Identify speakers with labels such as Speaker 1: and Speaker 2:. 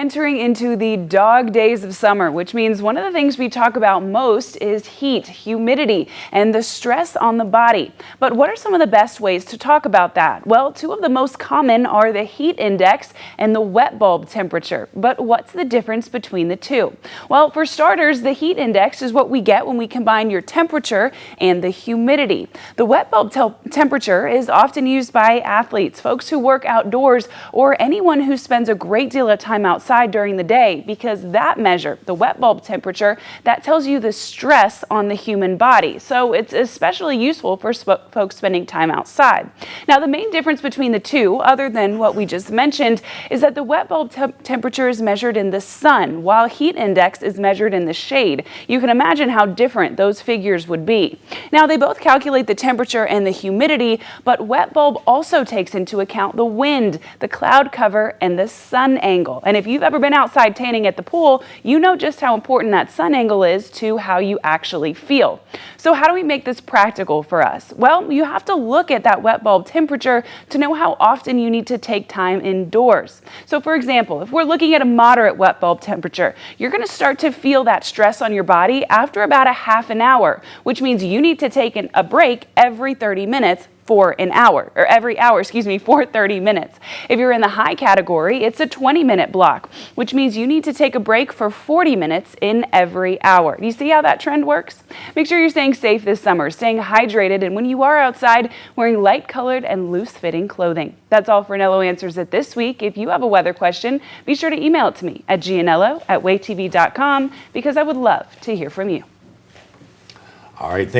Speaker 1: entering into the dog days of summer, which means one of the things we talk about most is heat, humidity, and the stress on the body. But what are some of the best ways to talk about that? Well, two of the most common are the heat index and the wet bulb temperature. But what's the difference between the two? Well, for starters, the heat index is what we get when we combine your temperature and the humidity. The wet bulb temperature is often used by athletes, folks who work outdoors, or anyone who spends a great deal of time outside during the day, because that measure, the wet bulb temperature, that tells you the stress on the human body. So it's especially useful for folks spending time outside. Now, the main difference between the two, other than what we just mentioned, is that the wet bulb temperature is measured in the sun, while heat index is measured in the shade. You can imagine how different those figures would be. Now, they both calculate the temperature and the humidity, but wet bulb also takes into account the wind, the cloud cover, and the sun angle. And if you've ever been outside tanning at the pool, you know just how important that sun angle is to how you actually feel. So how do we make this practical for us? Well, you have to look at that wet bulb temperature to know how often you need to take time indoors. So for example, if we're looking at a moderate wet bulb temperature, you're going to start to feel that stress on your body after about a half an hour, which means you need to take a break every 30 minutes for an hour, or every hour, for 30 minutes. If you're in the high category, it's a 20-minute block, which means you need to take a break for 40 minutes in every hour. Do you see how that trend works? Make sure you're staying safe this summer, staying hydrated, and when you are outside, wearing light-colored and loose-fitting clothing. That's all for Anello Answers It this week. If you have a weather question, be sure to email it to me at ganello@wavetv.com, because I would love to hear from you.
Speaker 2: All right.